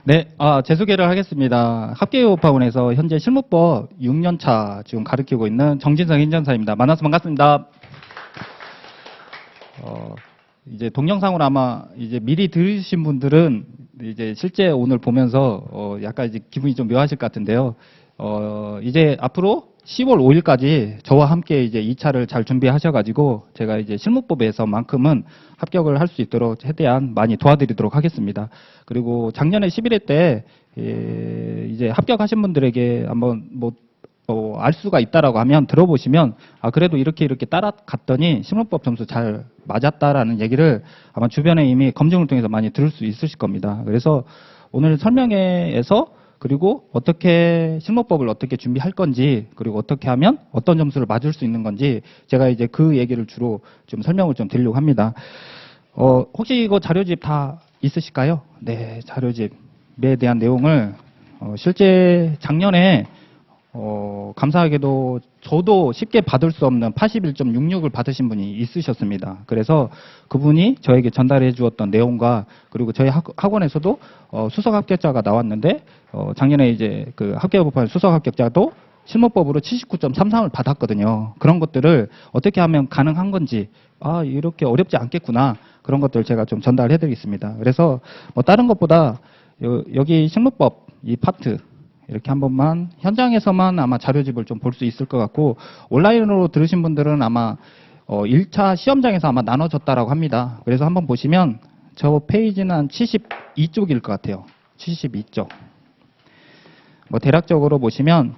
네, 제 소개를 하겠습니다. 합계교육학원에서 현재 실무법 6년차 지금 가르치고 있는 정진성 행정사입니다. 만나서 반갑습니다. 이제 동영상으로 아마 이제 미리 들으신 분들은 이제 실제 오늘 보면서 약간 이제 기분이 좀 묘하실 것 같은데요. 이제 앞으로 10월 5일까지 저와 함께 이제 2차를 잘 준비하셔가지고 제가 이제 실무법에서만큼은 합격을 할 수 있도록 최대한 많이 도와드리도록 하겠습니다. 그리고 작년에 11회 때 이제 합격하신 분들에게 한번 알 수가 있다라고 하면 들어보시면 그래도 이렇게 따라갔더니 실무법 점수 잘 맞았다라는 얘기를 아마 주변에 이미 검증을 통해서 많이 들을 수 있으실 겁니다. 그래서 오늘 설명회에서 그리고 어떻게 실무법을 어떻게 준비할 건지 그리고 어떻게 하면 어떤 점수를 맞을 수 있는 건지 제가 이제 그 얘기를 주로 좀 설명을 좀 드리려고 합니다. 혹시 이거 자료집 다 있으실까요? 네, 자료집에 대한 내용을 실제 작년에 감사하게도 저도 쉽게 받을 수 없는 81.66을 받으신 분이 있으셨습니다. 그래서 그분이 저에게 전달해 주었던 내용과 그리고 저희 학원에서도 수석 합격자가 나왔는데 작년에 이제 그 합격법한 수석 합격자도 실무법으로 79.33을 받았거든요. 그런 것들을 어떻게 하면 가능한 건지 이렇게 어렵지 않겠구나 그런 것들을 제가 좀 전달해 드리겠습니다. 그래서 다른 것보다 여기 실무법 이 파트 이렇게 한 번만 현장에서만 아마 자료집을 좀 볼 수 있을 것 같고 온라인으로 들으신 분들은 아마 1차 시험장에서 아마 나눠졌다라고 합니다. 그래서 한번 보시면 저 페이지는 한 72쪽일 것 같아요. 72쪽. 대략적으로 보시면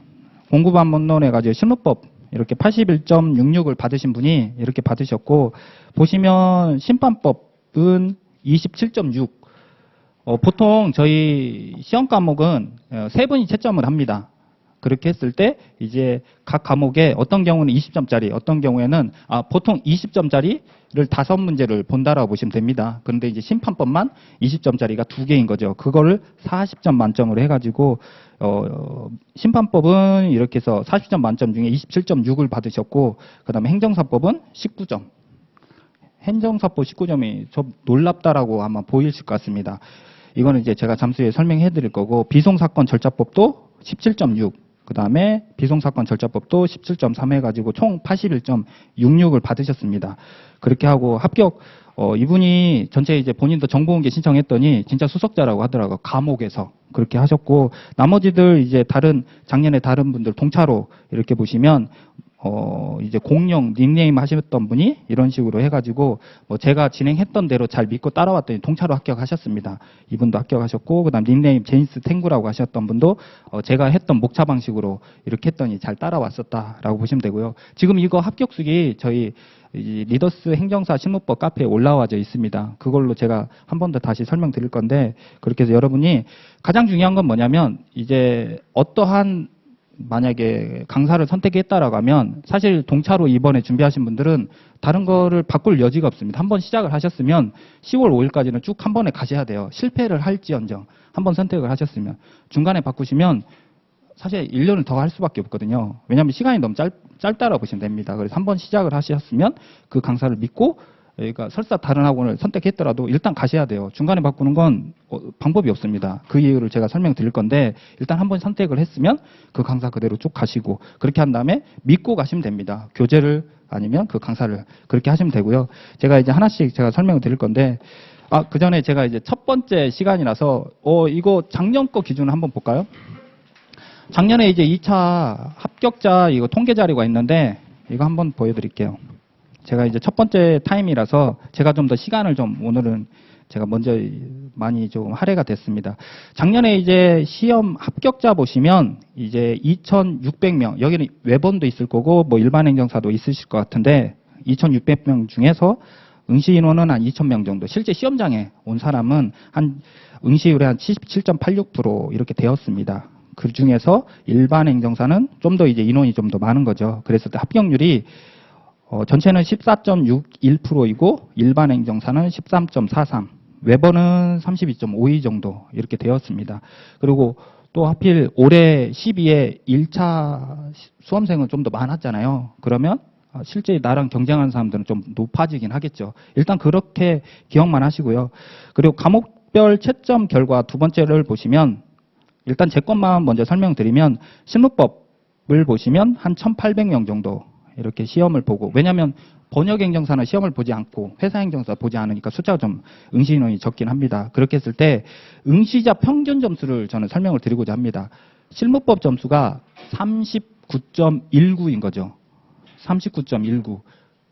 공부반문론 해가지고 실무법 이렇게 81.66을 받으신 분이 이렇게 받으셨고 보시면 심판법은 27.6 보통 저희 시험 과목은 세 분이 채점을 합니다. 그렇게 했을 때 이제 각 과목에 어떤 경우는 20점짜리, 어떤 경우에는 보통 20점짜리를 5문제를 본다라고 보시면 됩니다. 그런데 이제 심판법만 20점짜리가 2개인 거죠. 그거를 40점 만점으로 해가지고 심판법은 이렇게 해서 40점 만점 중에 27.6을 받으셨고 그다음에 행정사법은 19점. 행정사법 19점이 좀 놀랍다라고 아마 보이실 것 같습니다. 이거는 이제 제가 잠시 후에 설명해 드릴 거고 비송사건 절차법도 17.6 그 다음에 비송사건 절차법도 17.3 해가지고 총 81.66을 받으셨습니다. 그렇게 하고 합격 이분이 전체 이제 본인도 정보공개 신청했더니 진짜 수석자라고 하더라고요. 감옥에서 그렇게 하셨고 나머지들 이제 작년에 다른 분들 동차로 이렇게 보시면 이제 공룡 닉네임 하셨던 분이 이런 식으로 해가지고 제가 진행했던 대로 잘 믿고 따라왔더니 동차로 합격하셨습니다. 이분도 합격하셨고 그다음 닉네임 제인스 탱구라고 하셨던 분도 제가 했던 목차 방식으로 이렇게 했더니 잘 따라왔었다라고 보시면 되고요. 지금 이거 합격수기 저희 리더스 행정사 실무법 카페에 올라와져 있습니다. 그걸로 제가 한 번 더 다시 설명드릴 건데 그렇게 해서 여러분이 가장 중요한 건 뭐냐면 이제 어떠한 만약에 강사를 선택했다라고 하면 사실 동차로 이번에 준비하신 분들은 다른 거를 바꿀 여지가 없습니다. 한번 시작을 하셨으면 10월 5일까지는 쭉 한 번에 가셔야 돼요. 실패를 할지언정 한번 선택을 하셨으면 중간에 바꾸시면 사실 1년을 더 할 수밖에 없거든요. 왜냐하면 시간이 너무 짧다라고 보시면 됩니다. 그래서 한번 시작을 하셨으면 그 강사를 믿고 그러니까 설사 다른 학원을 선택했더라도 일단 가셔야 돼요. 중간에 바꾸는 건 방법이 없습니다. 그 이유를 제가 설명드릴 건데 일단 한번 선택을 했으면 그 강사 그대로 쭉 가시고 그렇게 한 다음에 믿고 가시면 됩니다. 교재를 아니면 그 강사를 그렇게 하시면 되고요. 제가 이제 하나씩 제가 설명을 드릴 건데 그 전에 제가 이제 첫 번째 시간이라서 이거 작년 거 기준을 한번 볼까요? 작년에 이제 2차 합격자 이거 통계 자료가 있는데 이거 한번 보여드릴게요. 제가 이제 첫 번째 타임이라서 제가 좀 더 시간을 좀 오늘은 제가 먼저 많이 좀 할애가 됐습니다. 작년에 이제 시험 합격자 보시면 이제 2,600명, 여기는 외번도 있을 거고 뭐 일반 행정사도 있으실 것 같은데 2,600명 중에서 응시 인원은 한 2,000명 정도. 실제 시험장에 온 사람은 한 응시율이 한 77.86% 이렇게 되었습니다. 그 중에서 일반 행정사는 좀 더 이제 인원이 좀 더 많은 거죠. 그래서 합격률이 전체는 14.61%이고 일반 행정사는 13.43, 외번은 32.52 정도 이렇게 되었습니다. 그리고 또 하필 올해 12회 1차 수험생은 좀 더 많았잖아요. 그러면 실제 나랑 경쟁하는 사람들은 좀 높아지긴 하겠죠. 일단 그렇게 기억만 하시고요. 그리고 과목 과목별 채점 결과 두 번째를 보시면 일단 제 것만 먼저 설명드리면 실무법을 보시면 한 1,800명 정도 이렇게 시험을 보고 왜냐하면 번역행정사는 시험을 보지 않고 회사행정사 보지 않으니까 숫자가 좀 응시 인원이 적긴 합니다. 그렇게 했을 때 응시자 평균 점수를 저는 설명을 드리고자 합니다. 실무법 점수가 39.19인 거죠. 39.19.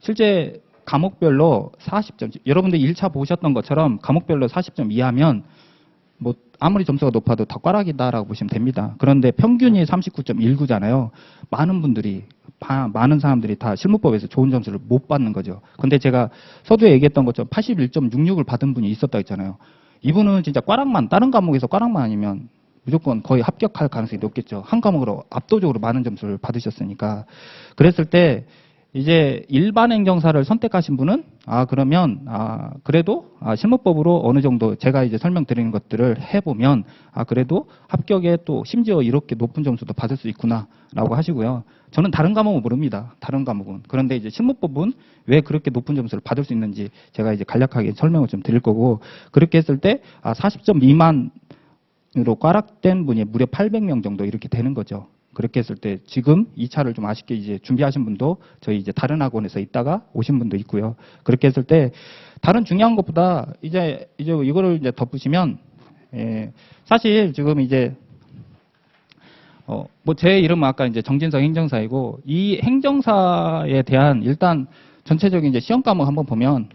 실제 과목별로 40점. 여러분들 1차 보셨던 것처럼 과목별로 40점 이하면 뭐 아무리 점수가 높아도 다 꽈락이다라고 보시면 됩니다. 그런데 평균이 39.19잖아요. 많은 사람들이 다 실무법에서 좋은 점수를 못 받는 거죠. 근데 제가 서두에 얘기했던 것처럼 81.66을 받은 분이 있었다 했잖아요. 이분은 진짜 꽈락만 다른 과목에서 꽈락만 아니면 무조건 거의 합격할 가능성이 높겠죠. 한 과목으로 압도적으로 많은 점수를 받으셨으니까. 그랬을 때 이제 일반 행정사를 선택하신 분은 그러면 그래도 실무법으로 어느 정도 제가 이제 설명드리는 것들을 해보면 그래도 합격에 또 심지어 이렇게 높은 점수도 받을 수 있구나라고 하시고요. 저는 다른 과목은 모릅니다. 다른 과목은. 그런데 이제 실무법은 왜 그렇게 높은 점수를 받을 수 있는지 제가 이제 간략하게 설명을 좀 드릴 거고 그렇게 했을 때 40점 미만으로 꽈락된 분이 무려 800명 정도 이렇게 되는 거죠. 그렇게 했을 때 지금 2차를 좀 아쉽게 이제 준비하신 분도 저희 이제 다른 학원에서 있다가 오신 분도 있고요. 그렇게 했을 때 다른 중요한 것보다 이제 이거를 이제 덧붙이면 사실 지금 이제 뭐 제 이름은 아까 이제 정진석 행정사이고 이 행정사에 대한 일단 전체적인 이제 시험 과목 한번 보면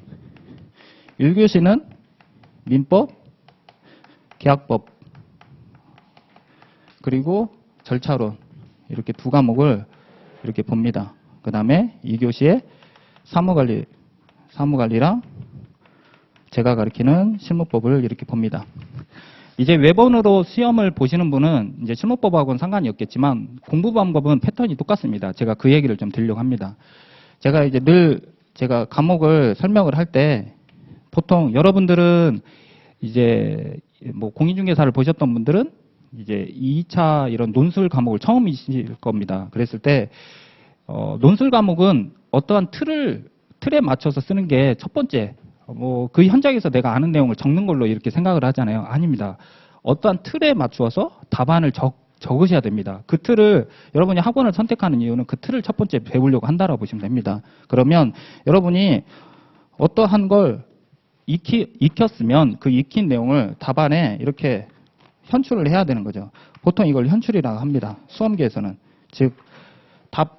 1교시는 민법, 계약법 그리고 절차론 이렇게 두 과목을 이렇게 봅니다. 그 다음에 2교시에 사무관리랑 제가 가르치는 실무법을 이렇게 봅니다. 이제 외번으로 시험을 보시는 분은 이제 실무법하고는 상관이 없겠지만 공부 방법은 패턴이 똑같습니다. 제가 그 얘기를 좀 드리려고 합니다. 제가 이제 늘 제가 과목을 설명을 할 때 보통 여러분들은 이제 뭐 공인중개사를 보셨던 분들은 이제 2차 이런 논술 과목을 처음이실 겁니다. 그랬을 때 논술 과목은 어떠한 틀에 맞춰서 쓰는 게 첫 번째 뭐 그 현장에서 내가 아는 내용을 적는 걸로 이렇게 생각을 하잖아요. 아닙니다. 어떠한 틀에 맞추어서 답안을 적으셔야 됩니다. 그 틀을 여러분이 학원을 선택하는 이유는 그 틀을 첫 번째 배우려고 한다라고 보시면 됩니다. 그러면 여러분이 어떠한 걸 익혔으면 그 익힌 내용을 답안에 이렇게 현출을 해야 되는 거죠. 보통 이걸 현출이라고 합니다. 수험계에서는. 즉,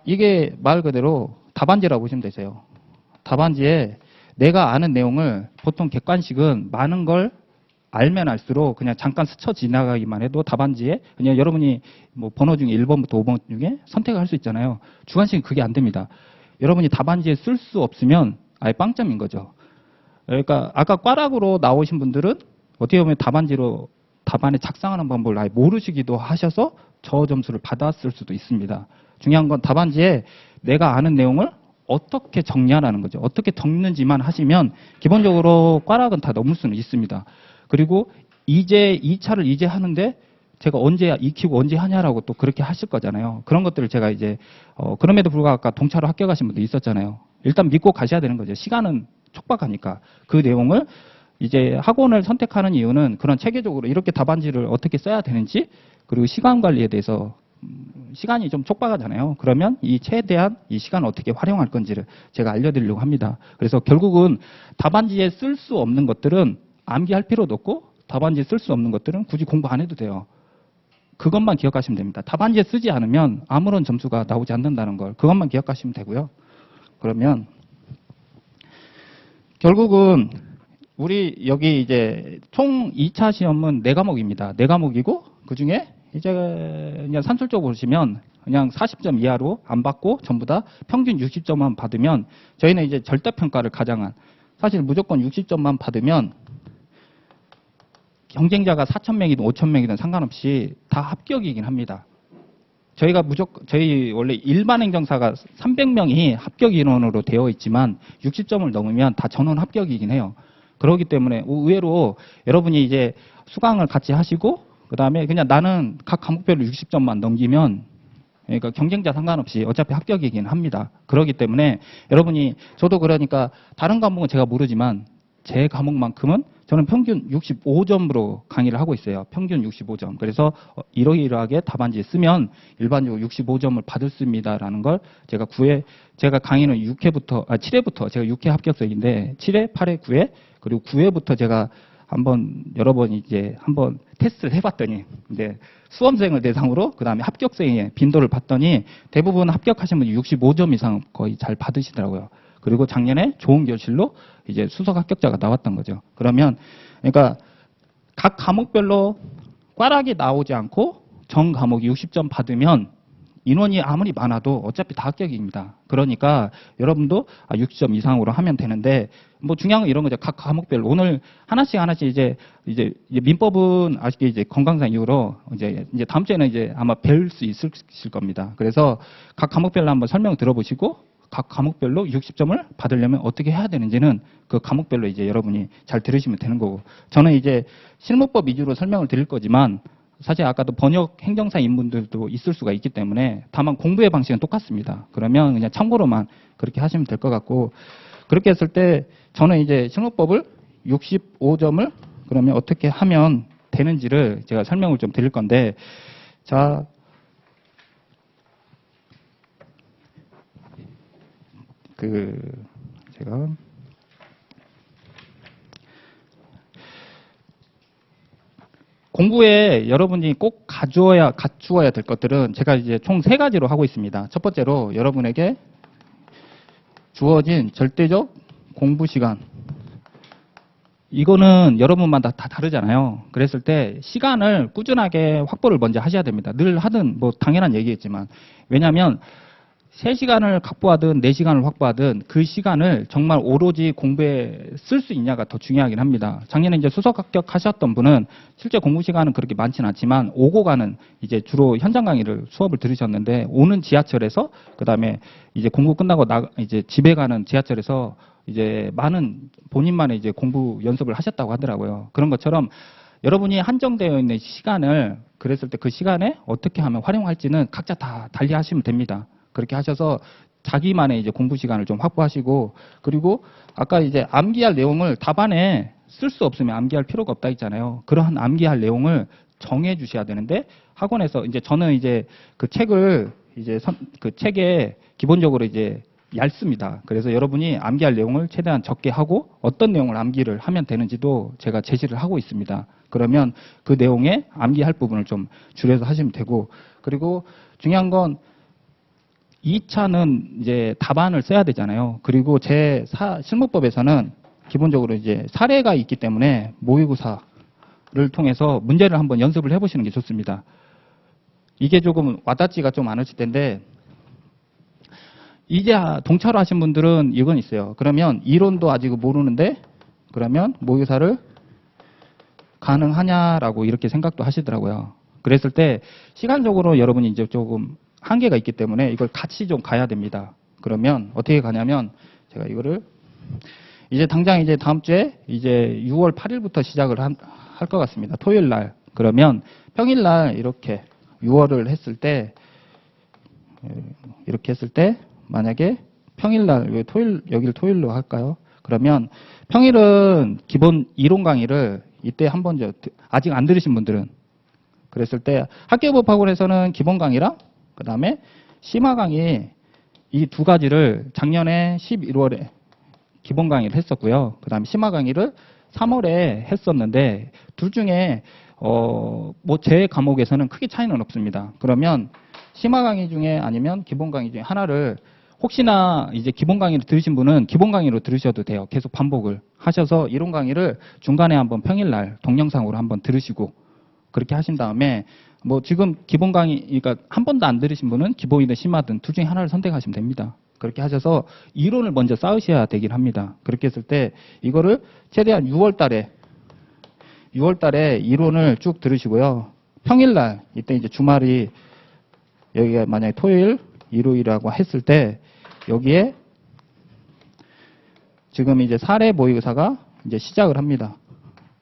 이게 말 그대로 답안지라고 보시면 되세요. 답안지에 내가 아는 내용을 보통 객관식은 많은 걸 알면 알수록 그냥 잠깐 스쳐 지나가기만 해도 답안지에 그냥 여러분이 뭐 번호 중에 1번부터 5번 중에 선택을 할 수 있잖아요. 주관식은 그게 안 됩니다. 여러분이 답안지에 쓸 수 없으면 아예 빵점인 거죠. 그러니까 아까 꽈락으로 나오신 분들은 어떻게 보면 답안에 작성하는 방법을 아예 모르시기도 하셔서 저 점수를 받았을 수도 있습니다. 중요한 건 답안지에 내가 아는 내용을 어떻게 정리하라는 거죠. 어떻게 적는지만 하시면 기본적으로 꽈락은 다 넘을 수는 있습니다. 그리고 이제 2차를 이제 하는데 제가 언제 익히고 언제 하냐라고 또 그렇게 하실 거잖아요. 그런 것들을 제가 이제 그럼에도 불구하고 아까 동차로 합격하신 분도 있었잖아요. 일단 믿고 가셔야 되는 거죠. 시간은 촉박하니까. 그 내용을 이제 학원을 선택하는 이유는 그런 체계적으로 이렇게 답안지를 어떻게 써야 되는지 그리고 시간 관리에 대해서 시간이 좀 촉박하잖아요. 그러면 최대한 이 시간을 어떻게 활용할 건지를 제가 알려드리려고 합니다. 그래서 결국은 답안지에 쓸 수 없는 것들은 암기할 필요도 없고 답안지에 쓸 수 없는 것들은 굳이 공부 안 해도 돼요. 그것만 기억하시면 됩니다. 답안지에 쓰지 않으면 아무런 점수가 나오지 않는다는 걸 그것만 기억하시면 되고요. 그러면 결국은 우리 여기 이제 총 2차 시험은 4과목입니다. 4과목이고 그중에 이제 그냥 산술적으로 보시면 그냥 40점 이하로 안 받고 전부 다 평균 60점만 받으면 저희는 이제 절대평가를 가장한 사실 무조건 60점만 받으면 경쟁자가 4,000명이든 5,000명이든 상관없이 다 합격이긴 합니다. 저희 원래 일반 행정사가 300명이 합격 인원으로 되어 있지만 60점을 넘으면 다 전원 합격이긴 해요. 그렇기 때문에 의외로 여러분이 이제 수강을 같이 하시고 그다음에 그냥 나는 각 과목별로 60점만 넘기면 그러니까 경쟁자 상관없이 어차피 합격이긴 합니다. 그렇기 때문에 여러분이 저도 그러니까 다른 과목은 제가 모르지만 제 과목만큼은 저는 평균 65점으로 강의를 하고 있어요. 평균 65점. 그래서 이러이러하게 답안지 쓰면 일반적으로 65점을 받을 수 있습니다라는 걸 제가 강의는 7회부터 제가 6회 합격생인데 7회, 8회, 9회 그리고 9회부터 제가 여러 번 이제 한번 테스트를 해봤더니 이제 수험생을 대상으로 그다음에 합격생의 빈도를 봤더니 대부분 합격하신 분이 65점 이상 거의 잘 받으시더라고요. 그리고 작년에 좋은 결실로 이제 수석 합격자가 나왔던 거죠. 그러니까 각 과목별로 꽈락이 나오지 않고 전 과목이 60점 받으면 인원이 아무리 많아도 어차피 다 합격입니다. 그러니까 여러분도 60점 이상으로 하면 되는데 뭐 중요한 건 이런 거죠. 각 과목별로 오늘 하나씩 이제 민법은 아쉽게 이제 건강상 이유로 이제 다음 주에는 이제 아마 배울 수 있을 겁니다. 그래서 각 과목별로 한번 설명 들어보시고 각 과목별로 60점을 받으려면 어떻게 해야 되는지는 그 과목별로 이제 여러분이 잘 들으시면 되는 거고 저는 이제 실무법 위주로 설명을 드릴 거지만 사실 아까도 번역 행정사 인분들도 있을 수가 있기 때문에 다만 공부의 방식은 똑같습니다. 그러면 그냥 참고로만 그렇게 하시면 될 것 같고 그렇게 했을 때 저는 이제 실무법을 65점을 그러면 어떻게 하면 되는지를 제가 설명을 좀 드릴 건데 자 제가 공부에 여러분이 꼭 갖추어야 될 것들은 제가 이제 총 3가지로 하고 있습니다. 첫 번째로 여러분에게 주어진 절대적 공부 시간. 이거는 여러분마다 다 다르잖아요. 그랬을 때 시간을 꾸준하게 확보를 먼저 하셔야 됩니다. 늘 하든 뭐 당연한 얘기겠지만 왜냐하면 3시간을 확보하든 4시간을 확보하든 그 시간을 정말 오로지 공부에 쓸 수 있냐가 더 중요하긴 합니다. 작년에 이제 수석 합격하셨던 분은 실제 공부 시간은 그렇게 많지는 않지만 오고 가는 이제 주로 현장 강의를 수업을 들으셨는데 오는 지하철에서 그다음에 이제 공부 끝나고 이제 집에 가는 지하철에서 이제 많은 본인만의 이제 공부 연습을 하셨다고 하더라고요. 그런 것처럼 여러분이 한정되어 있는 시간을 그랬을 때 그 시간에 어떻게 하면 활용할지는 각자 다 달리 하시면 됩니다. 그렇게 하셔서 자기만의 이제 공부 시간을 좀 확보하시고 그리고 아까 이제 암기할 내용을 답안에 쓸 수 없으면 암기할 필요가 없다 했잖아요. 그러한 암기할 내용을 정해 주셔야 되는데 학원에서 이제 저는 이제 그 책을 이제 그 책에 기본적으로 이제 얇습니다. 그래서 여러분이 암기할 내용을 최대한 적게 하고 어떤 내용을 암기를 하면 되는지도 제가 제시를 하고 있습니다. 그러면 그 내용에 암기할 부분을 좀 줄여서 하시면 되고 그리고 중요한 건 2차는 이제 답안을 써야 되잖아요. 그리고 제 실무법에서는 기본적으로 이제 사례가 있기 때문에 모의고사를 통해서 문제를 한번 연습을 해보시는 게 좋습니다. 이게 조금 와닿지가 좀 않으실 텐데 이제 동차로 하신 분들은 이건 있어요. 그러면 이론도 아직 모르는데 그러면 모의고사를 가능하냐라고 이렇게 생각도 하시더라고요. 그랬을 때 시간적으로 여러분이 이제 조금 한계가 있기 때문에 이걸 같이 좀 가야 됩니다. 그러면 어떻게 가냐면 제가 이거를 이제 당장 이제 다음 주에 이제 6월 8일부터 시작을 할 것 같습니다. 토요일 날. 그러면 평일 날 이렇게 6월을 했을 때 이렇게 했을 때 만약에 평일 날 여기를 토요일로 할까요? 그러면 평일은 기본 이론 강의를 이때 한번 아직 안 들으신 분들은 그랬을 때 학교법학원에서는 기본 강의랑 그 다음에 심화 강의 이 2가지를 작년에 11월에 기본 강의를 했었고요. 그 다음에 심화 강의를 3월에 했었는데 둘 중에 뭐 제 과목에서는 크게 차이는 없습니다. 그러면 심화 강의 중에 아니면 기본 강의 중에 하나를 혹시나 이제 기본 강의를 들으신 분은 기본 강의로 들으셔도 돼요. 계속 반복을 하셔서 이론 강의를 중간에 한번 평일날 동영상으로 한번 들으시고 그렇게 하신 다음에 뭐 지금 기본 강의 그러니까 한 번도 안 들으신 분은 기본이든 심화든 둘 중에 하나를 선택하시면 됩니다. 그렇게 하셔서 이론을 먼저 쌓으셔야 되긴 합니다. 그렇게 했을 때 이거를 최대한 6월 달에 이론을 쭉 들으시고요. 평일날 이때 이제 주말이 여기가 만약에 토요일, 일요일이라고 했을 때 여기에 지금 이제 사례 모의고사가 이제 시작을 합니다.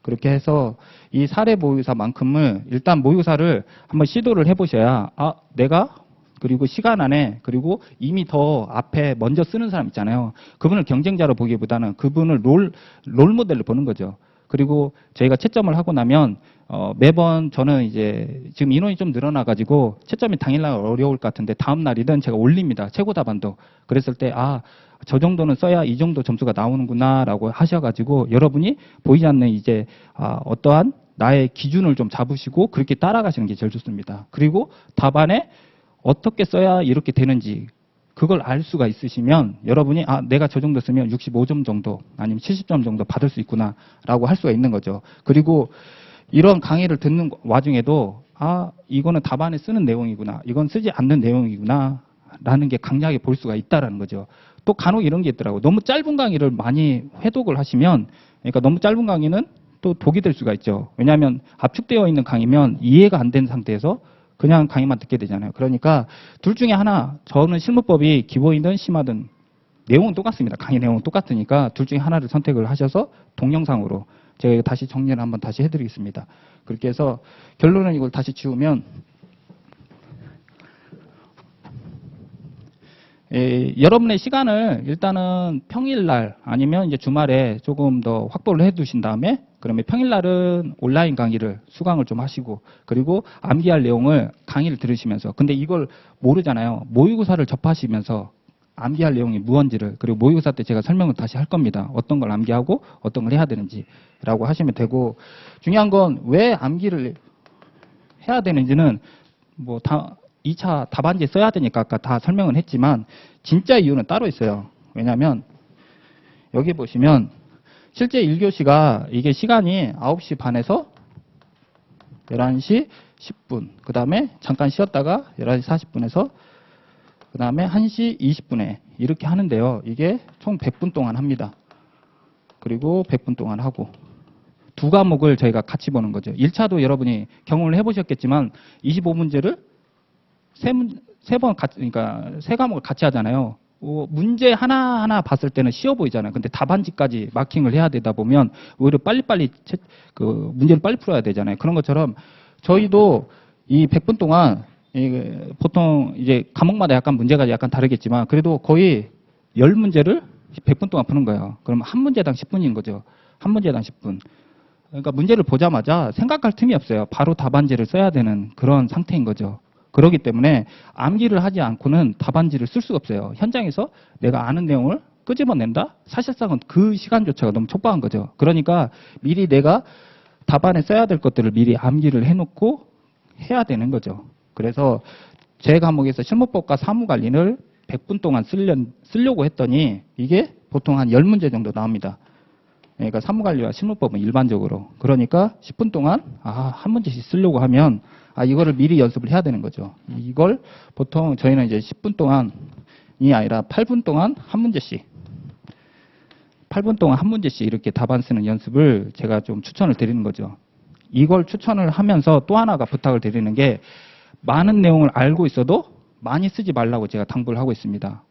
그렇게 해서 이 사례 모의고사만큼을 일단 모의고사를 한번 시도를 해보셔야 내가 그리고 시간 안에 그리고 이미 더 앞에 먼저 쓰는 사람 있잖아요. 그분을 경쟁자로 보기보다는 그분을 롤 모델로 보는 거죠. 그리고 저희가 채점을 하고 나면 매번 저는 이제 지금 인원이 좀 늘어나가지고 채점이 당일날 어려울 것 같은데 다음 날이든 제가 올립니다. 최고 답안도. 그랬을 때 저 정도는 써야 이 정도 점수가 나오는구나라고 하셔가지고 여러분이 보이지 않는 이제 어떠한 나의 기준을 좀 잡으시고 그렇게 따라가시는 게 제일 좋습니다. 그리고 답안에 어떻게 써야 이렇게 되는지 그걸 알 수가 있으시면 여러분이 내가 저 정도 쓰면 65점 정도 아니면 70점 정도 받을 수 있구나라고 할 수가 있는 거죠. 그리고 이런 강의를 듣는 와중에도 이거는 답안에 쓰는 내용이구나, 이건 쓰지 않는 내용이구나 라는 게 강약에 볼 수가 있다라는 거죠. 또 간혹 이런 게 있더라고요. 너무 짧은 강의를 많이 회독을 하시면, 그러니까 너무 짧은 강의는 또 독이 될 수가 있죠. 왜냐하면 압축되어 있는 강의면 이해가 안 된 상태에서 그냥 강의만 듣게 되잖아요. 그러니까 둘 중에 하나, 저는 실무법이 기본이든 심하든 내용은 똑같습니다. 강의 내용은 똑같으니까 둘 중에 하나를 선택을 하셔서 동영상으로 제가 다시 정리를 한번 다시 해드리겠습니다. 그렇게 해서 결론은 이걸 다시 지우면 여러분의 시간을 일단은 평일날 아니면 이제 주말에 조금 더 확보를 해 두신 다음에 그러면 평일날은 온라인 강의를 수강을 좀 하시고 그리고 암기할 내용을 강의를 들으시면서 근데 이걸 모르잖아요. 모의고사를 접하시면서 암기할 내용이 무언지를 그리고 모의고사 때 제가 설명을 다시 할 겁니다. 어떤 걸 암기하고 어떤 걸 해야 되는지라고 하시면 되고 중요한 건 왜 암기를 해야 되는지는 뭐 2차 답안지에 써야 되니까 아까 다 설명은 했지만 진짜 이유는 따로 있어요. 왜냐하면 여기 보시면 실제 1교시가 이게 시간이 9시 반에서 11시 10분 그 다음에 잠깐 쉬었다가 11시 40분에서 그 다음에 1시 20분에 이렇게 하는데요. 이게 총 100분 동안 합니다. 그리고 100분 동안 하고 두 과목을 저희가 같이 보는 거죠. 1차도 여러분이 경험을 해보셨겠지만 25문제를 그러니까 세 과목을 같이 하잖아요. 문제 하나하나 봤을 때는 쉬워 보이잖아요. 근데 답안지까지 마킹을 해야 되다 보면 오히려 빨리빨리 문제를 빨리 풀어야 되잖아요. 그런 것처럼 저희도 이 100분 동안 보통 이제 과목마다 약간 문제가 약간 다르겠지만 그래도 거의 10문제를 100분 동안 푸는 거예요. 그럼 한 문제당 10분인 거죠. 한 문제당 10분. 그러니까 문제를 보자마자 생각할 틈이 없어요. 바로 답안지를 써야 되는 그런 상태인 거죠. 그렇기 때문에 암기를 하지 않고는 답안지를 쓸 수가 없어요. 현장에서 내가 아는 내용을 끄집어낸다? 사실상은 그 시간조차가 너무 촉박한 거죠. 그러니까 미리 내가 답안에 써야 될 것들을 미리 암기를 해놓고 해야 되는 거죠. 그래서 제 과목에서 실무법과 사무관리를 100분 동안 쓰려고 했더니 이게 보통 한 10문제 정도 나옵니다. 그러니까 사무관리와 실무법은 일반적으로. 그러니까 10분 동안 한 문제씩 쓰려고 하면 이거를 미리 연습을 해야 되는 거죠. 이걸 보통 저희는 이제 10분 동안이 아니라 8분 동안 한 문제씩 8분 동안 한 문제씩 이렇게 답안 쓰는 연습을 제가 좀 추천을 드리는 거죠. 이걸 추천을 하면서 또 하나가 부탁을 드리는 게 많은 내용을 알고 있어도 많이 쓰지 말라고 제가 당부를 하고 있습니다.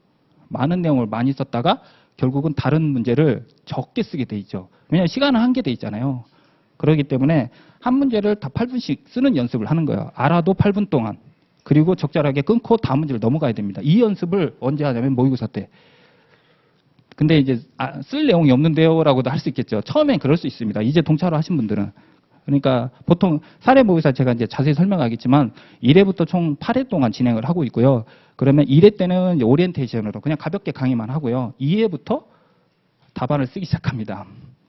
많은 내용을 많이 썼다가 결국은 다른 문제를 적게 쓰게 돼 있죠. 왜냐하면 시간은 한계돼 있잖아요. 그렇기 때문에 한 문제를 다 8분씩 쓰는 연습을 하는 거예요. 알아도 8분 동안. 그리고 적절하게 끊고 다음 문제를 넘어가야 됩니다. 이 연습을 언제 하냐면 모의고사 때. 근데 이제 쓸 내용이 없는데요라고도 할 수 있겠죠. 처음엔 그럴 수 있습니다. 이제 동차로 하신 분들은. 그러니까 보통 사례 모의고사 제가 이제 자세히 설명하겠지만 1회부터 총 8회 동안 진행을 하고 있고요. 그러면 1회 때는 이제 오리엔테이션으로 그냥 가볍게 강의만 하고요. 2회부터 답안을 쓰기 시작합니다.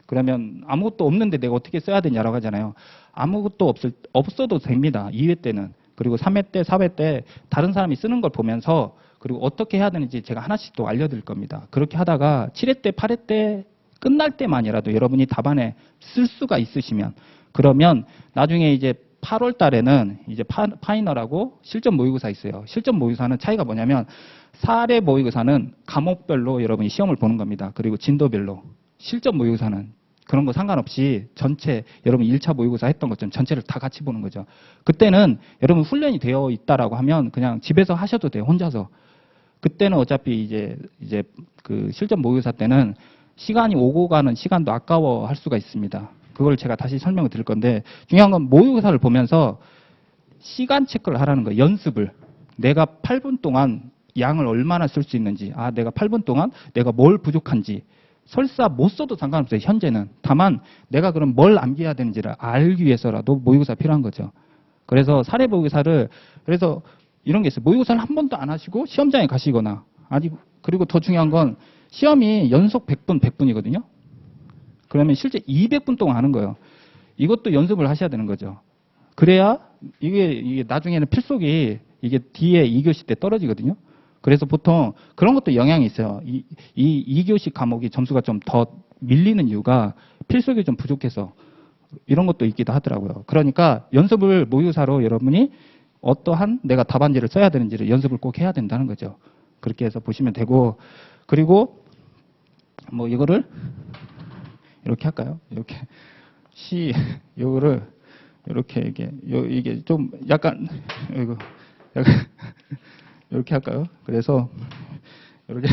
그러면 아무것도 없는데 내가 어떻게 써야 되냐라고 하잖아요. 아무것도 없어도 됩니다. 2회 때는. 그리고 3회 때, 4회 때 다른 사람이 쓰는 걸 보면서 그리고 어떻게 해야 되는지 제가 하나씩 또 알려드릴 겁니다. 그렇게 하다가 7회 때, 8회 때 끝날 때만이라도 여러분이 답안에 쓸 수가 있으시면 그러면 나중에 이제 8월 달에는 이제 파이널하고 실전 모의고사 있어요. 실전 모의고사는 차이가 뭐냐면 사례 모의고사는 과목별로 여러분이 시험을 보는 겁니다. 그리고 진도별로. 실전 모의고사는 그런 거 상관없이 전체 여러분 1차 모의고사 했던 것처럼 전체를 다 같이 보는 거죠. 그때는 여러분 훈련이 되어 있다라고 하면 그냥 집에서 하셔도 돼요. 혼자서. 그때는 어차피 이제 그 실전 모의고사 때는 시간이 오고 가는 시간도 아까워할 수가 있습니다. 그걸 제가 다시 설명을 드릴 건데 중요한 건 모의고사를 보면서 시간 체크를 하라는 거예요. 연습을. 내가 8분 동안 양을 얼마나 쓸 수 있는지 내가 8분 동안 내가 뭘 부족한지 설사 못 써도 상관없어요. 현재는. 다만 내가 그럼 뭘 암기해야 되는지를 알기 위해서라도 모의고사 필요한 거죠. 그래서 사례 모의고사를 그래서 이런 게 있어요. 모의고사를 한 번도 안 하시고 시험장에 가시거나 아니 그리고 더 중요한 건 시험이 연속 100분, 100분이거든요. 그러면 실제 200분 동안 하는 거예요. 이것도 연습을 하셔야 되는 거죠. 그래야 이게 나중에는 필속이 이게 뒤에 2교시 때 떨어지거든요. 그래서 보통 그런 것도 영향이 있어요. 이 2교시 과목이 점수가 좀 더 밀리는 이유가 필속이 좀 부족해서 이런 것도 있기도 하더라고요. 그러니까 연습을 모의고사로 여러분이 어떠한 내가 답안지를 써야 되는지를 연습을 꼭 해야 된다는 거죠. 그렇게 해서 보시면 되고 그리고 뭐 이거를 이렇게 할까요? 이렇게 요거를 이렇게 이게 좀 약간 이거 약간 이렇게 할까요? 그래서 이렇게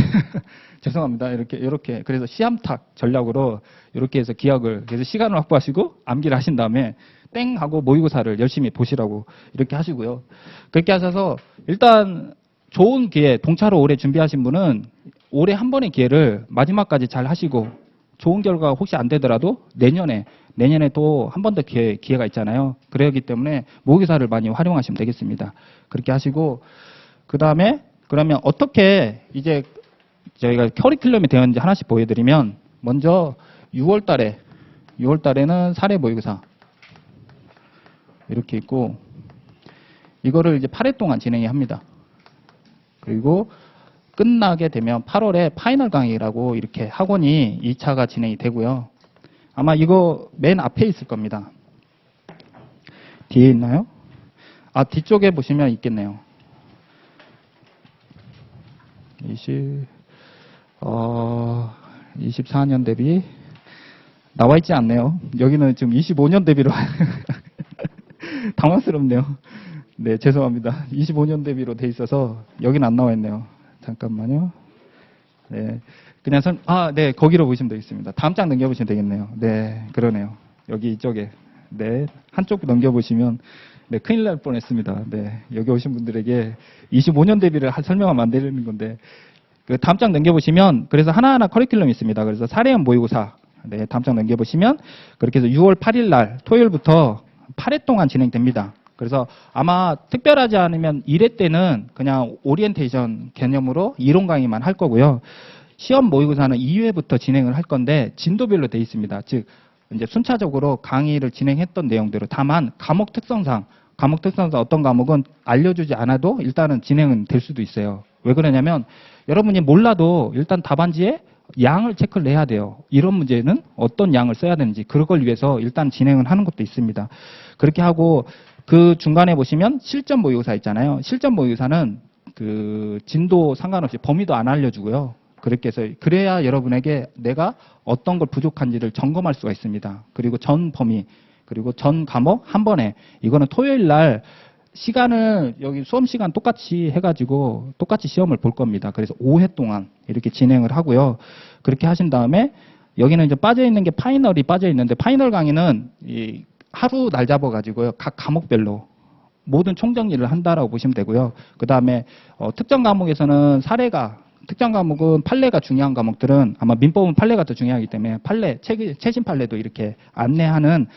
죄송합니다. 이렇게 그래서 시암탉 전략으로 이렇게 해서 기억을 그래서 시간을 확보하시고 암기를 하신 다음에 땡 하고 모의고사를 열심히 보시라고 이렇게 하시고요. 그렇게 하셔서 일단 좋은 기회 동차로 올해 준비하신 분은 올해 한 번의 기회를 마지막까지 잘 하시고 좋은 결과가 혹시 안 되더라도 내년에 또 한 번 더 기회가 있잖아요. 그러기 때문에 모의고사를 많이 활용하시면 되겠습니다. 그렇게 하시고 그 다음에 그러면 어떻게 이제 저희가 커리큘럼이 되었는지 하나씩 보여드리면 먼저 6월 달에는 사례 모의고사 이렇게 있고 이거를 이제 8회 동안 진행해야 합니다. 그리고 끝나게 되면 8월에 파이널 강의라고 이렇게 학원이 2차가 진행이 되고요. 아마 이거 맨 앞에 있을 겁니다. 뒤에 있나요? 아, 뒤쪽에 보시면 있겠네요. 24년 대비 나와 있지 않네요. 여기는 지금 25년 대비로 당황스럽네요. 네, 죄송합니다. 25년 대비로 돼 있어서 여기는 안 나와 있네요. 잠깐만요. 네, 그냥 네, 거기로 보시면 되겠습니다. 다음 장 넘겨보시면 되겠네요. 네, 그러네요. 여기 이쪽에 네, 한쪽 넘겨보시면 네, 큰일 날 뻔했습니다. 네, 여기 오신 분들에게 25년 대비를 설명하면 안 되는 건데 그 다음 장 넘겨보시면 그래서 하나하나 커리큘럼이 있습니다. 그래서 사례형 모의고사 네, 다음 장 넘겨보시면 그렇게 해서 6월 8일 날 토요일부터 8회 동안 진행됩니다. 그래서 아마 특별하지 않으면 1회 때는 그냥 오리엔테이션 개념으로 이론 강의만 할 거고요. 시험 모의고사는 2회부터 진행을 할 건데 진도별로 돼 있습니다. 즉 이제 순차적으로 강의를 진행했던 내용대로 다만 과목 특성상 어떤 과목은 알려주지 않아도 일단은 진행은 될 수도 있어요. 왜 그러냐면 여러분이 몰라도 일단 답안지에 양을 체크를 해야 돼요. 이런 문제는 어떤 양을 써야 되는지 그걸 위해서 일단 진행을 하는 것도 있습니다. 그렇게 하고 그 중간에 보시면 실전 모의고사 있잖아요. 실전 모의고사는 그 진도 상관없이 범위도 안 알려주고요. 그렇게 해서 그래야 여러분에게 내가 어떤 걸 부족한지를 점검할 수가 있습니다. 그리고 전 범위 그리고 전 과목 한 번에 이거는 토요일 날 시간을 여기 수험 시간 똑같이 해가지고 똑같이 시험을 볼 겁니다. 그래서 5회 동안 이렇게 진행을 하고요. 그렇게 하신 다음에 여기는 이제 빠져 있는 게 파이널이 빠져 있는데 파이널 강의는 이 하루 날 잡아가지고요. 각 과목별로 모든 총정리를 한다라고 보시면 되고요. 그 다음에 특정 과목에서는 특정 과목은 판례가 중요한 과목들은 아마 민법은 판례가 더 중요하기 때문에 최신 판례도 이렇게 안내하는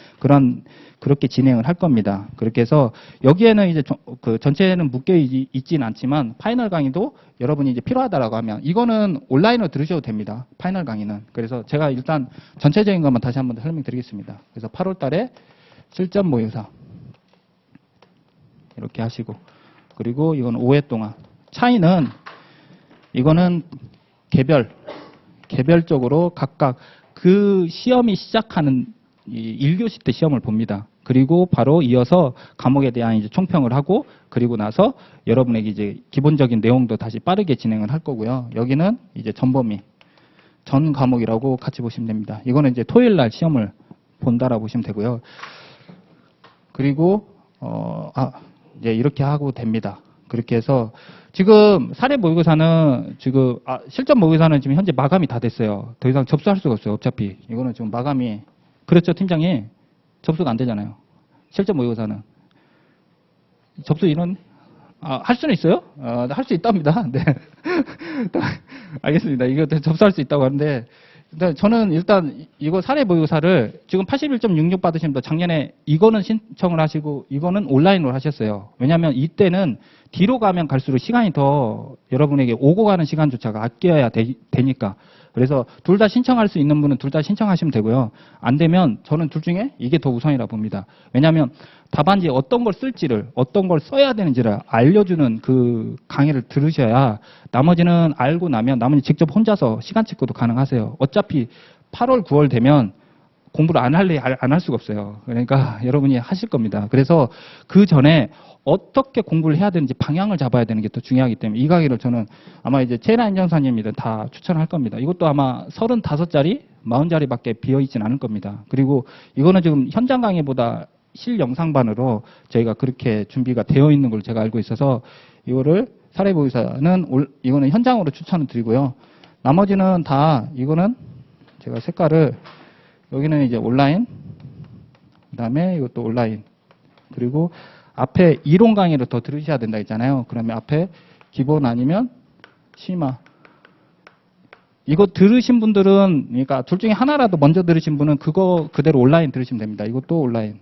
그렇게 진행을 할 겁니다. 그렇게 해서 여기에는 이제 그 전체는 묶여 있지는 않지만 파이널 강의도 여러분이 이제 필요하다라고 하면 이거는 온라인으로 들으셔도 됩니다. 파이널 강의는. 그래서 제가 일단 전체적인 것만 다시 한번 설명드리겠습니다. 그래서 8월 달에 실전 모의고사 이렇게 하시고 그리고 이건 5회 동안 차이는 이거는 개별적으로 각각 그 시험이 시작하는 1교시 때 시험을 봅니다. 그리고 바로 이어서 과목에 대한 이제 총평을 하고 그리고 나서 여러분에게 이제 기본적인 내용도 다시 빠르게 진행을 할 거고요. 여기는 이제 전범위, 전 과목이라고 같이 보시면 됩니다. 이거는 이제 토요일 날 시험을 본다라고 보시면 되고요. 그리고 이제 이렇게 하고 됩니다. 그렇게 해서 지금 사례 모의고사는 실전 모의고사는 지금 현재 마감이 다 됐어요. 더 이상 접수할 수가 없어요. 어차피 이거는 지금 마감이 그렇죠, 팀장이 접수가 안 되잖아요. 실전 모의고사는 접수 인원 할 수는 있어요? 할 수 있답니다. 네. 알겠습니다. 이거 접수할 수 있다고 하는데 근데 저는 일단 이거 사례 모의고사를 지금 81.66 받으신 분 작년에 이거는 신청을 하시고 이거는 온라인으로 하셨어요. 왜냐하면 이때는 뒤로 가면 갈수록 시간이 더 여러분에게 오고 가는 시간조차가 아껴야 되니까. 그래서 둘 다 신청할 수 있는 분은 둘 다 신청하시면 되고요. 안 되면 저는 둘 중에 이게 더 우선이라 봅니다. 왜냐하면 답안지에 어떤 걸 쓸지를, 어떤 걸 써야 되는지를 알려주는 그 강의를 들으셔야 나머지는 알고 나면 나머지 직접 혼자서 시간 체크도 가능하세요. 어차피 8월, 9월 되면 공부를 안 할 수가 없어요. 그러니까 여러분이 하실 겁니다. 그래서 그 전에 어떻게 공부를 해야 되는지 방향을 잡아야 되는 게 더 중요하기 때문에 이 강의를 저는 아마 이제 최나 인정사님이든 다 추천할 겁니다. 이것도 아마 35자리, 40자리밖에 비어있진 않을 겁니다. 그리고 이거는 지금 현장 강의보다 실영상반으로 저희가 그렇게 준비가 되어 있는 걸 제가 알고 있어서 이거를 사례보의사는 이거는 현장으로 추천을 드리고요. 나머지는 다 이거는 제가 색깔을 여기는 이제 온라인, 그다음에 이것도 온라인, 그리고 앞에 이론 강의를 더 들으셔야 된다 했잖아요. 그러면 앞에 기본 아니면 심화. 이거 들으신 분들은, 그러니까 둘 중에 하나라도 먼저 들으신 분은 그거 그대로 온라인 들으시면 됩니다. 이것도 온라인.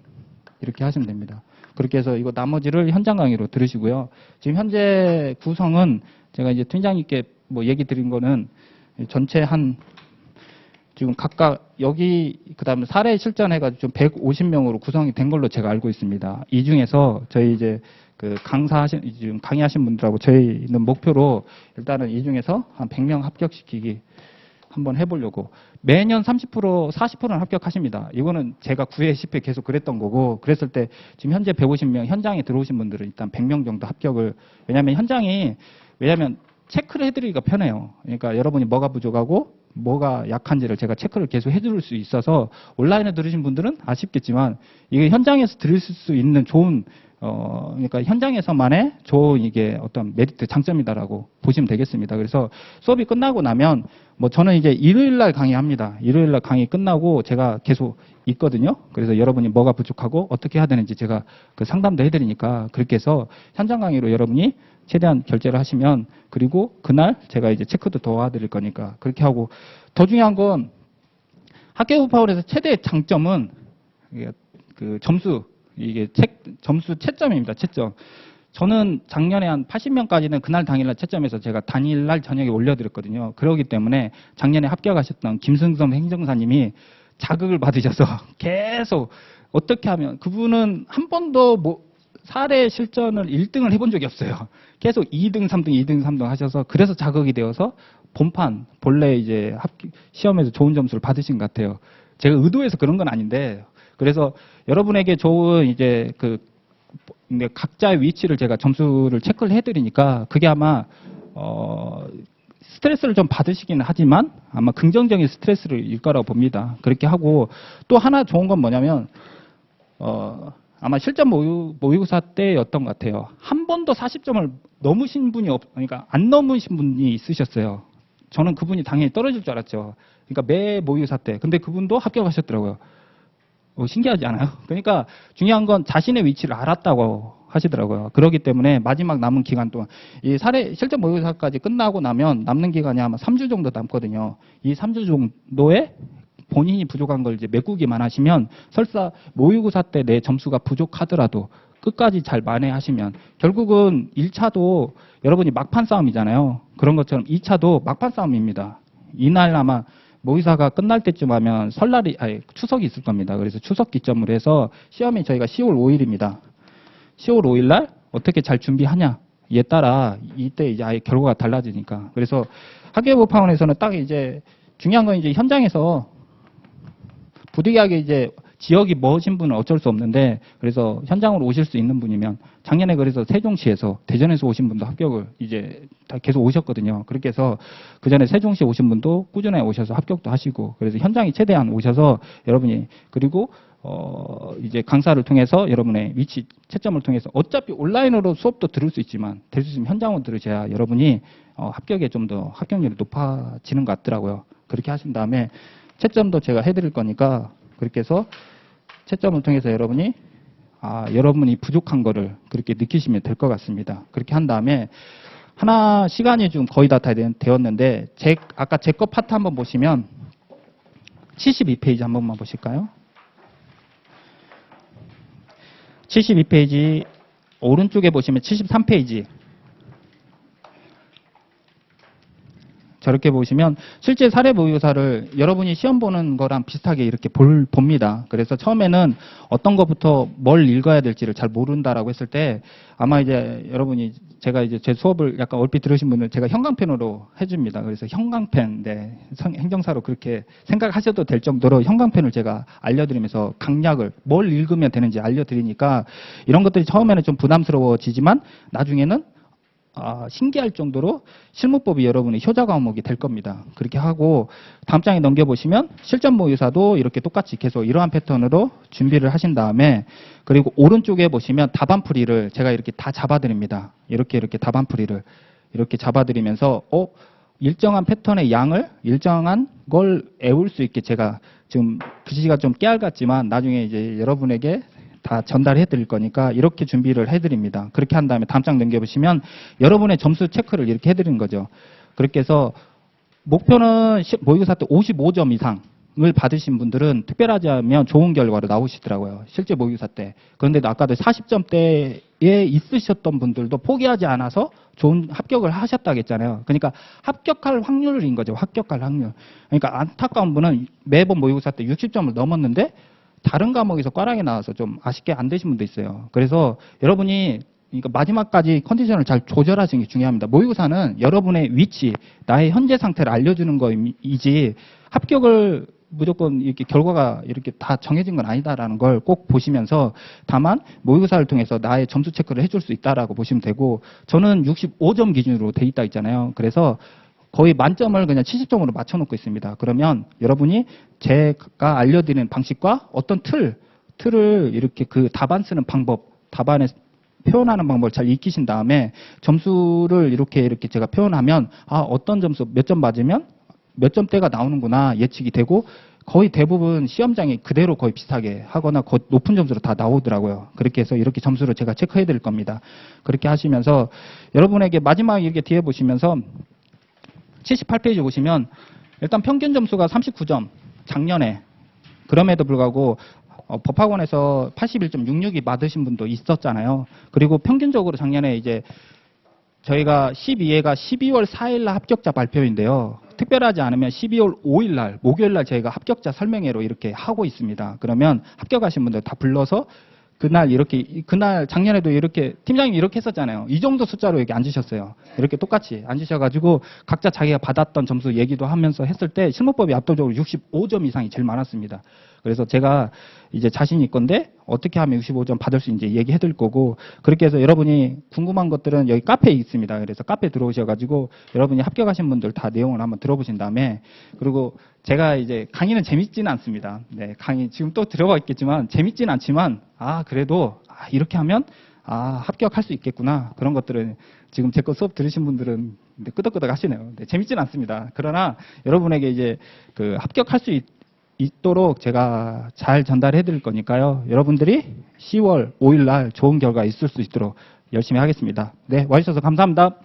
이렇게 하시면 됩니다. 그렇게 해서 이거 나머지를 현장 강의로 들으시고요. 지금 현재 구성은 제가 이제 팀장님께 뭐 얘기 드린 거는 전체 한 지금 각각 여기 그다음에 사례 실전해가지고 좀 150명으로 구성이 된 걸로 제가 알고 있습니다. 이 중에서 저희 이제 그 지금 강의하신 분들하고 저희는 목표로 일단은 이 중에서 한 100명 합격시키기 한번 해보려고. 매년 30%, 40%는 합격하십니다. 이거는 제가 9회, 10회 계속 그랬던 거고, 그랬을 때 지금 현재 150명 현장에 들어오신 분들은 일단 100명 정도 합격을, 왜냐면 체크를 해드리기가 편해요. 그러니까 여러분이 뭐가 부족하고 뭐가 약한지를 제가 체크를 계속 해드릴 수 있어서 온라인에 들으신 분들은 아쉽겠지만 이게 현장에서 들을 수 있는 좋은 그러니까 현장에서만의 좋은 이게 어떤 메리트 장점이다라고 보시면 되겠습니다. 그래서 수업이 끝나고 나면 뭐 저는 이제 일요일 날 강의합니다. 일요일 날 강의 끝나고 제가 계속 있거든요. 그래서 여러분이 뭐가 부족하고 어떻게 해야 되는지 제가 그 상담도 해드리니까 그렇게 해서 현장 강의로 여러분이 최대한 결제를 하시면, 그리고 그날 제가 이제 체크도 도와드릴 거니까 그렇게 하고, 더 중요한 건 학교 파울에서 최대 장점은 그 점수, 이게 점수 채점입니다. 채점. 저는 작년에 한 80명까지는 그날 당일날 채점해서 제가 당일날 저녁에 올려드렸거든요. 그렇기 때문에 작년에 합격하셨던 김승섭 행정사님이 자극을 받으셔서 계속 어떻게 하면, 그분은 한 번도 뭐 사례 실전을 1등을 해본 적이 없어요. 계속 2등, 3등, 2등, 3등 하셔서 그래서 자극이 되어서 본래 이제 시험에서 좋은 점수를 받으신 것 같아요. 제가 의도해서 그런 건 아닌데, 그래서 여러분에게 좋은 이제 각자의 위치를 제가 점수를 체크를 해드리니까 그게 아마 스트레스를 좀 받으시기는 하지만 아마 긍정적인 스트레스를 일 거라고 봅니다. 그렇게 하고, 또 하나 좋은 건 뭐냐면 아마 실전 모의고사 때였던 것 같아요. 한 번도 40점을 넘으신 분이 그러니까 안 넘으신 분이 있으셨어요. 저는 그분이 당연히 떨어질 줄 알았죠. 그러니까 매 모의고사 때. 근데 그분도 합격하셨더라고요. 신기하지 않아요? 그러니까 중요한 건 자신의 위치를 알았다고 하시더라고요. 그렇기 때문에 마지막 남은 기간 동안 이 실전 모의고사까지 끝나고 나면 남는 기간이 아마 3주 정도 남거든요. 이 3주 정도에 본인이 부족한 걸 이제 메꾸기만 하시면, 설사 모의고사 때 내 점수가 부족하더라도 끝까지 잘 만회하시면, 결국은 1차도 여러분이 막판 싸움이잖아요. 그런 것처럼 2차도 막판 싸움입니다. 이날 아마 모의사가 끝날 때쯤 하면 추석이 있을 겁니다. 그래서 추석 기점으로 해서 시험이 저희가 10월 5일입니다. 10월 5일 날 어떻게 잘 준비하냐에 따라 이때 이제 아예 결과가 달라지니까. 그래서 학예부 파원에서는 딱 이제 중요한 건 이제 현장에서 부득이하게 이제 지역이 머신 분은 어쩔 수 없는데, 그래서 현장으로 오실 수 있는 분이면, 작년에 그래서 세종시에서, 대전에서 오신 분도 합격을 이제 다 계속 오셨거든요. 그렇게 해서 그 전에 세종시 오신 분도 꾸준히 오셔서 합격도 하시고, 그래서 현장에 최대한 오셔서 여러분이, 그리고 이제 강사를 통해서 여러분의 위치 채점을 통해서, 어차피 온라인으로 수업도 들을 수 있지만 될 수 있으면 현장으로 들으셔야 여러분이 합격에 좀 더 합격률이 높아지는 것 같더라고요. 그렇게 하신 다음에 채점도 제가 해드릴 거니까, 그렇게 해서 채점을 통해서 여러분이 여러분이 부족한 거를 그렇게 느끼시면 될 것 같습니다. 그렇게 한 다음에 시간이 좀 거의 다 되었는데, 아까 제 거 파트 한번 보시면 72페이지 한 번만 보실까요? 72페이지 오른쪽에 보시면 73페이지 저렇게 보시면 실제 사례 모의고사를 여러분이 시험 보는 거랑 비슷하게 이렇게 봅니다. 그래서 처음에는 어떤 것부터 뭘 읽어야 될지를 잘 모른다라고 했을 때 아마 이제 여러분이 제가 이제 제 수업을 약간 얼핏 들으신 분은 제가 형광펜으로 해줍니다. 그래서 형광펜, 네, 행정사로 그렇게 생각하셔도 될 정도로 형광펜을 제가 알려드리면서 강약을 뭘 읽으면 되는지 알려드리니까 이런 것들이 처음에는 좀 부담스러워지지만 나중에는 신기할 정도로 실무법이 여러분의 효자 과목이 될 겁니다. 그렇게 하고 다음 장에 넘겨보시면 실전 모의사도 이렇게 똑같이 계속 이러한 패턴으로 준비를 하신 다음에 그리고 오른쪽에 보시면 답안풀이를 제가 이렇게 다 잡아드립니다. 이렇게 답안풀이를 이렇게 잡아드리면서 일정한 패턴의 양을 일정한 걸 외울 수 있게 제가 지금 글씨가 좀 깨알 같지만 나중에 이제 여러분에게 다 전달해 드릴 거니까 이렇게 준비를 해 드립니다. 그렇게 한 다음에 다음 장 넘겨보시면 여러분의 점수 체크를 이렇게 해 드리는 거죠. 그렇게 해서 목표는 모의고사 때 55점 이상을 받으신 분들은 특별하지 않으면 좋은 결과로 나오시더라고요. 실제 모의고사 때. 그런데 아까도 40점대에 있으셨던 분들도 포기하지 않아서 좋은 합격을 하셨다고 했잖아요. 그러니까 합격할 확률인 거죠. 합격할 확률. 그러니까 안타까운 분은 매번 모의고사 때 60점을 넘었는데 다른 과목에서 꽈랑이 나와서 좀 아쉽게 안 되신 분도 있어요. 그래서 여러분이 그러니까 마지막까지 컨디션을 잘 조절하시는 게 중요합니다. 모의고사는 여러분의 위치, 나의 현재 상태를 알려주는 거이지 합격을 무조건 이렇게 결과가 이렇게 다 정해진 건 아니다라는 걸 꼭 보시면서 다만 모의고사를 통해서 나의 점수 체크를 해줄 수 있다라고 보시면 되고 저는 65점 기준으로 돼 있다 있잖아요. 그래서 거의 만점을 그냥 70점으로 맞춰놓고 있습니다. 그러면 여러분이 제가 알려드리는 방식과 어떤 틀을 이렇게 그 답안 쓰는 방법, 답안에 표현하는 방법을 잘 익히신 다음에 점수를 이렇게 제가 표현하면 어떤 점수 몇 점 맞으면 몇 점대가 나오는구나 예측이 되고 거의 대부분 시험장이 그대로 거의 비슷하게 하거나 거의 높은 점수로 다 나오더라고요. 그렇게 해서 이렇게 점수를 제가 체크해 드릴 겁니다. 그렇게 하시면서 여러분에게 마지막에 이렇게 뒤에 보시면서 78페이지 보시면 일단 평균 점수가 39점 작년에 그럼에도 불구하고 법학원에서 81.66이 맞으신 분도 있었잖아요. 그리고 평균적으로 작년에 이제 저희가 12회가 12월 4일 날 합격자 발표인데요. 특별하지 않으면 12월 5일 날 목요일 날 저희가 합격자 설명회로 이렇게 하고 있습니다. 그러면 합격하신 분들 다 불러서 그날 작년에도 이렇게 팀장님이 이렇게 했었잖아요. 이 정도 숫자로 여기 앉으셨어요. 이렇게 똑같이 앉으셔가지고 각자 자기가 받았던 점수 얘기도 하면서 했을 때 실무법이 압도적으로 65점 이상이 제일 많았습니다. 그래서 제가 이제 자신 있건데 어떻게 하면 65점 받을 수 있는지 얘기해 드릴 거고 그렇게 해서 여러분이 궁금한 것들은 여기 카페에 있습니다. 그래서 카페 들어오셔가지고 여러분이 합격하신 분들 다 내용을 한번 들어보신 다음에 그리고 제가 이제 강의는 재밌지는 않습니다. 네, 강의 지금 또 들어가 있겠지만 재밌지는 않지만 그래도 이렇게 하면 합격할 수 있겠구나. 그런 것들은 지금 제 거 수업 들으신 분들은 끄덕끄덕 하시네요. 네, 재밌지는 않습니다. 그러나 여러분에게 이제 그 합격할 수 있도록 제가 잘 전달해 드릴 거니까요. 여러분들이 10월 5일 날 좋은 결과 있을 수 있도록 열심히 하겠습니다. 네, 와주셔서 감사합니다.